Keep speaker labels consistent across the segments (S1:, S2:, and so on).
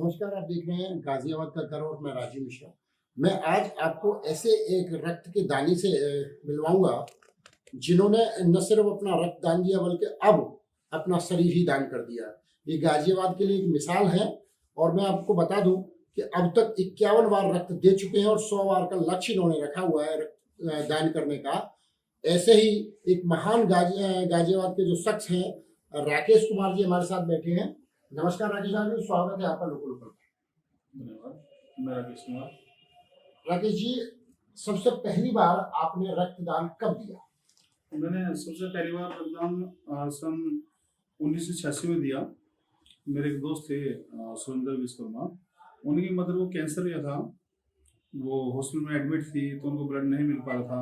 S1: नमस्कार, आप देख रहे हैं गाजियाबाद का गर्व और मैं राजीव मिश्रा। मैं आज आपको ऐसे एक रक्त के दानी से मिलवाऊँगा, जिन्होंने न सिर्फ़ अपना रक्त दान दिया बल्कि अब अपना शरीर ही दान कर दिया। ये गाजियाबाद के लिए एक मिसाल है और मैं आपको बता दूँ कि अब तक 51 बार रक्त दे चुके हैं और 100 बार का लक्ष्य इन्होंने रखा हुआ है रक्त दान करने का। ऐसे ही एक महान गाजियाबाद के जो शख्स हैं, राकेश कुमार जी हमारे साथ बैठे हैं। नमस्कार राकेश साहब जी, स्वागत है आपका लोकल लोकल में।
S2: धन्यवाद। मैं राकेश कुमार।
S1: राकेश जी, सबसे पहली बार आपने रक्तदान कब दिया?
S2: मैंने सबसे पहली बार रक्तदान सन 1986 में दिया। मेरे एक दोस्त थे सुरेंद्र विश्वकर्मा, उनकी मदर को कैंसर हुआ था। वो हॉस्पिटल में एडमिट थी तो उनको ब्लड नहीं मिल पा रहा था।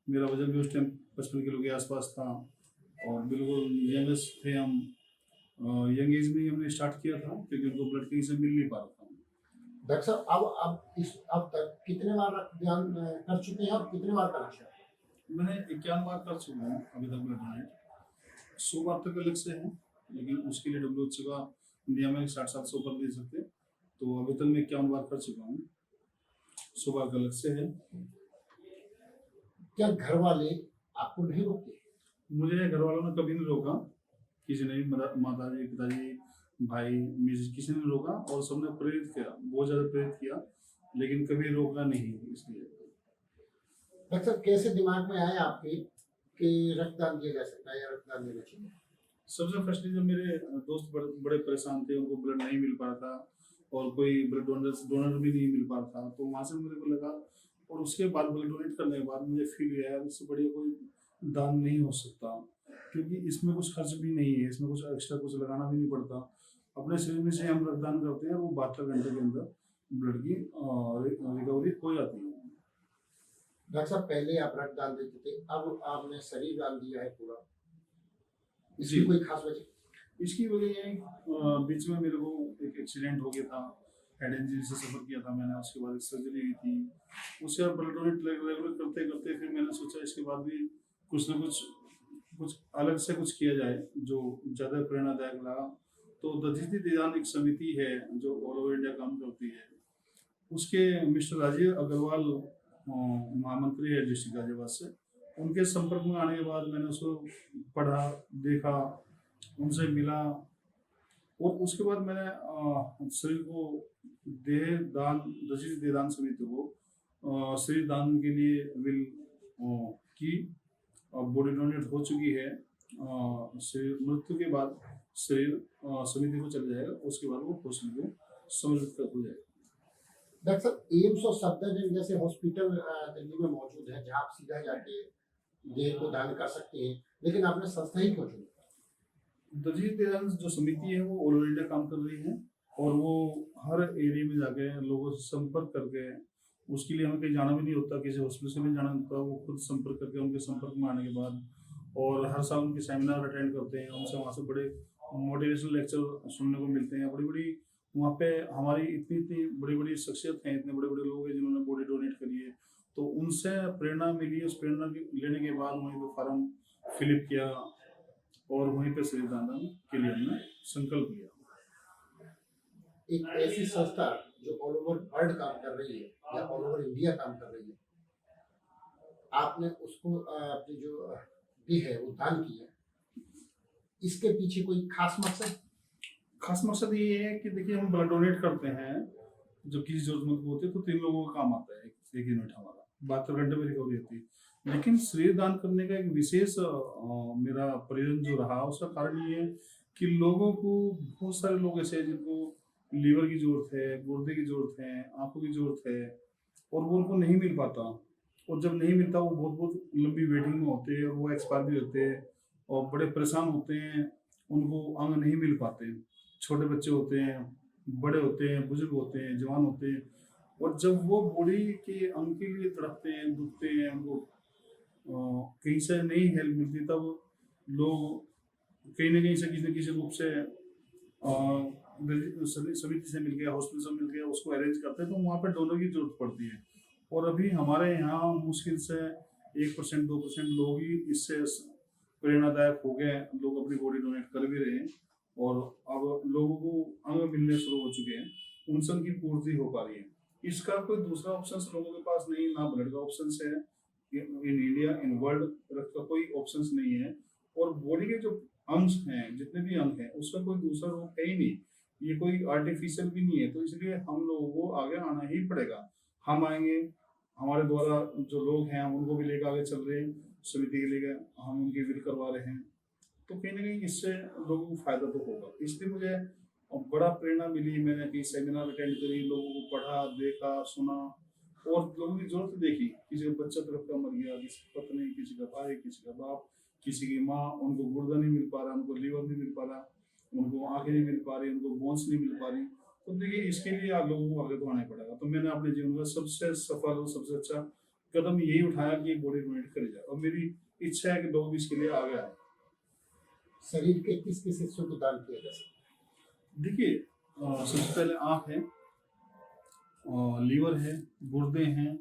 S2: मेरा वजन भी उस टाइम 55 किलो के आसपास था और बिल्कुल यंगेस्ट थे हम। यंग एज में ही हमने स्टार्ट किया था क्योंकि उनको ब्लड कहीं से मिल नहीं पा रहा था।
S1: डॉक्टर साहब, अब तक कितने बार रक्तदान कर चुके हैं और कितने बार करना चाहते हैं?
S2: मैंने 51 बार कर चुका हूँ अभी तक ब्लड डोनेट। 100 बार तक अलग से है, लेकिन उसके लिए WHO का इंडिया में 60-700 पर दे सकते, तो अभी तक मैं 51 बार कर चुका हूँ। 100 बार का अलग से है।
S1: क्या घर वाले आपको नहीं रोकते?
S2: मुझे घर वालों ने कभी नहीं रोका, किसी ने भी, माता जी, पिताजी, भाई, मिस, किसी ने रोका और सबने प्रेरित किया, बहुत ज़्यादा प्रेरित किया, लेकिन कभी रोका नहीं। इसलिए
S1: डॉक्टर साहब, कैसे दिमाग में आया आपके कि रक्तदान दिया जा सकता है या रक्तदान देना चाहिए?
S2: सबसे फर्स्टली जब मेरे दोस्त बड़े परेशान थे, उनको ब्लड नहीं मिल पा रहा था और कोई ब्लड डोनर भी नहीं मिल पा रहा था, तो वहाँ से मेरे को लगा। और उसके बाद ब्लड डोनेट करने के बाद मुझे फील हुआ यार, इससे बढ़िया कोई दान नहीं हो सकता, क्योंकि इसमें कुछ खर्च भी नहीं है, इसमें कुछ एक्स्ट्रा कुछ लगाना भी नहीं पड़ता। अपने शरीर में से हम रक्तदान करते हैं, वो 72 घंटे के अंदर ब्लड की रिकवरी हो जाती है।
S1: डॉक्टर साहब, पहले आप रक्तदान देते थे, अब आपने शरीर दान दिया है पूरा, इसकी कोई खास वजह?
S2: इसकी वजह ये है, बीच में मेरे को एक एक्सीडेंट हो गया था, हेड इंजरी से सफ़र किया था मैंने। उसके बाद एक सर्जरी हुई थी। उसके बाद ब्लड डोनेट रेगुलर करते करते फिर मैंने सोचा इसके बाद भी कुछ ना कुछ अलग से कुछ किया जाए जो ज़्यादा प्रेरणादायक लगा। तो दधीचि देदान एक समिति है जो ऑल ओवर इंडिया काम करती है, उसके मिस्टर राजीव अग्रवाल महामंत्री है डिस्ट्रिक्ट गाजियाबाद से। उनके संपर्क में आने के बाद मैंने उसको पढ़ा, देखा, उनसे मिला और उसके बाद मैंने शरीर को दधीचि देदान समिति को शरीर दान के लिए विल की। बॉडी डोनेट हो चुकी है। शरीर मृत्यु के बाद शरीर समिति को चला जाएगा, उसके बाद वो हॉस्पिटल को समर्पित हो जाएगा।
S1: डॉक्टर साहब, एम्स और सफदरजंग जैसे हॉस्पिटल दिल्ली में मौजूद है जहाँ आप सीधा जाके देह को दान कर सकते हैं, लेकिन आपने संस्था ही क्यों चुनी?
S2: दधीचि देदान जो समिति है वो ऑल ओवर इंडिया काम कर रही है और वो हर एरिया में जाके लोगों से संपर्क करके, उसके लिए हमें कहीं जाना भी नहीं होता, किसी हॉस्पिटल से भी जाना होता, वो खुद संपर्क करके उनके संपर्क में आने के बाद और हर साल उनके सेमिनार अटेंड करते हैं। उनसे वहाँ से बड़े मोटिवेशनल लेक्चर सुनने को मिलते हैं। बड़ी बड़ी वहाँ पे हमारी इतनी बड़ी बड़ी शख्सियत हैं, इतने बड़े बड़े लोग हैं जिन्होंने बॉडी डोनेट करी है, तो उनसे प्रेरणा मिली। उस प्रेरणा लेने के बाद वहीं पर फॉर्म फिलअप किया और वहीं पर शरीर दान के लिए हमने संकल्प लिया।
S1: एक ऐसी संस्था जो ऑल ओवर वर्ल्ड काम कर रही है या ऑल ओवर इंडिया काम कर रही है, आपने उसको अपनी जो दी है वो दान की है, इसके पीछे कोई खास मकसद?
S2: खास मकसद ये है कि देखिए, हम ब्लड डोनेट करते हैं जब किसी जरूरतमंद को होती है तो 3 लोगों का काम आता है। एक यूनिट हमारा 72 घंटे में रिकवरी होती है, लेकिन शरीर दान करने का एक विशेष मेरा प्रयोजन जो रहा, उसका कारण ये है कि लोगों को, बहुत सारे लोग ऐसे हैं जिनको लीवर की जरूरत है, गुर्दे की जरूरत है, आंखों की जरूरत है और वो उनको नहीं मिल पाता। और जब नहीं मिलता वो बहुत लंबी वेटिंग में होते हैं और वो एक्सपायर भी होते हैं और बड़े परेशान होते हैं। उनको अंग नहीं मिल पाते। छोटे बच्चे होते हैं, बड़े होते हैं, बुजुर्ग होते हैं, जवान होते हैं, और जब वो बॉडी के अंग के लिए तड़पते हैं, दुखते हैं, उनको कहीं से नहीं हेल्प मिलती, तब लोग कहीं ना कहीं से किसी न किसी रूप से समिति से मिल गया, हॉस्पिटल से मिल गया, उसको अरेंज करते हैं, तो वहाँ पे डोनर की जरूरत पड़ती है। और अभी हमारे यहाँ मुश्किल से 1% 2% लोग ही इससे प्रेरणादायक हो गए। लोग अपनी बॉडी डोनेट कर भी रहे हैं और अब लोगों को अंग मिलने शुरू हो चुके हैं। उनसे उनकी पूर्ति हो पा रही है। इसका कोई दूसरा ऑप्शन लोगों के पास नहीं, ना ब्लड का ऑप्शन है इन इंडिया, इन वर्ल्ड रक्त का कोई ऑप्शन नहीं है। और बॉडी के जो अंश हैं, जितने भी अंग हैं, उसका कोई दूसरा रोग है ही नहीं, ये कोई आर्टिफिशियल भी नहीं है। तो इसलिए हम लोगों को आगे आना ही पड़ेगा। हम आएंगे, हमारे द्वारा जो लोग हैं उनको भी लेकर आगे चल रहे हैं, समिति के लेकर हम उनकी विल करवा रहे हैं, तो कहीं ना कहीं इससे लोगों को फायदा तो होगा। इसलिए मुझे बड़ा प्रेरणा मिली, मैंने कई सेमिनार अटेंड करी, लोगों को पढ़ा, देखा, सुना और लोगों की जरूरत देखी। किसी का बच्चा तरफ का मर गया, किसी की पत्नी, किसी का भाई, किसी का बाप, किसी की माँ, उनको गुर्दा नहीं मिल पा रहा, उनको लीवर नहीं मिल पा रहा, उनको आंखें नहीं मिल पा रही, उनको बोन्स नहीं मिल पा रही। तो देखिए इसके लिए आप लोगों को आगे तो आना पड़ेगा। तो मैंने अपने जीवन का सबसे सफल और सबसे अच्छा कदम यही उठाया कि बॉडी डोनेट करी जाए, और मेरी इच्छा है कि लोग इसके लिए आगे आए।
S1: शरीर के किस किस हिस्सों को दान किया जा सकता है?
S2: देखिए सबसे पहले आँख है, लीवर है, गुर्दे हैं,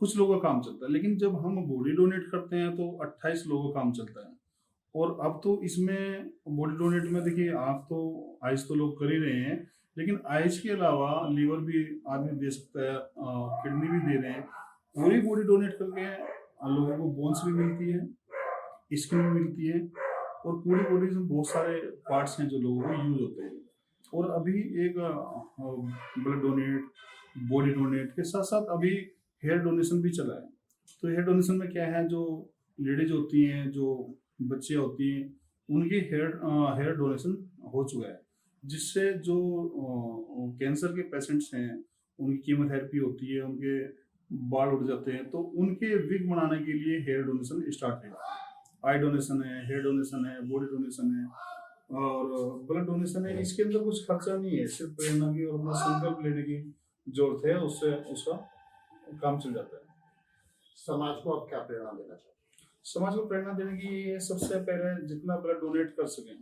S2: कुछ लोगों का काम चलता है। लेकिन जब हम बॉडी डोनेट करते हैं तो 28 लोगों का काम चलता है। और अब तो इसमें बॉडी डोनेट में देखिए आँख तो आइज तो लोग कर ही रहे हैं, लेकिन आइज के अलावा लीवर भी आदमी दे सकता है, किडनी भी दे रहे हैं। पूरी बॉडी डोनेट करके लोगों को बोन्स भी मिलती है, स्किन भी मिलती है, और पूरी बॉडी में बहुत सारे पार्ट्स हैं जो लोगों को यूज होते हैं। और अभी एक ब्लड डोनेट, बॉडी डोनेट के साथ साथ अभी हेयर डोनेशन भी चला है। तो हेयर डोनेशन में क्या है, जो लेडीज होती हैं, जो बच्चे होती हैं, उनके हेयर डोनेशन हो चुका है, जिससे जो कैंसर के पेशेंट्स हैं उनकी कीमोथेरेपी होती है, उनके बाल उड़ जाते हैं, तो उनके विग बनाने के लिए हेयर डोनेशन स्टार्ट है। आई डोनेशन है, हेयर डोनेशन है, बॉडी डोनेशन है और ब्लड डोनेशन है। इसके अंदर कुछ खर्चा नहीं है, सिर्फ प्रेरणा की और अपना संकल्प लेने की जरूरत है, उससे उसका काम चल जाता है।
S1: समाज को आप क्या प्रेरणा देना चाहते हैं?
S2: समाज को प्रेरणा देने की सबसे पहले जितना ब्लड डोनेट कर सकें।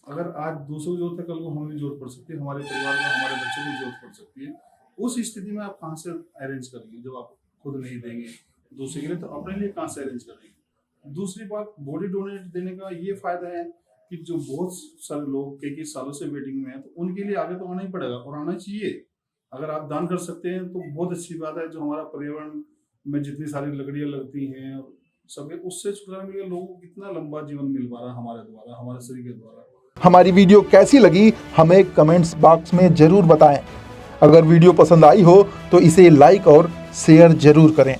S2: अगर आज दूसरों की जरूरत है, कल को हमें भी जरूरत पड़ सकती है, हमारे परिवार में हमारे बच्चों को जरूरत पड़ सकती है। उस स्थिति में आप कहाँ से अरेंज करेंगे? जब आप खुद नहीं देंगे दूसरे के लिए, तो अपने लिए कहाँ से अरेंज करेंगे? दूसरी बात, बॉडी डोनेट देने का ये फायदा है कि जो बहुत सारे लोग कई सालों से वेटिंग में है, तो उनके लिए आगे तो आना ही पड़ेगा और आना चाहिए। अगर आप दान कर सकते हैं तो बहुत अच्छी बात है। जो हमारा पर्यावरण में जितनी सारी लकड़ियाँ लगती हैं और सब, उससे छुटकारा मिलेगा। लोगों को कितना लंबा जीवन मिल पा रहा है हमारे द्वारा, हमारे शरीर के द्वारा।
S3: हमारी वीडियो कैसी लगी हमें कमेंट्स बॉक्स में जरूर बताएं। अगर वीडियो पसंद आई हो तो इसे लाइक और शेयर जरूर करें।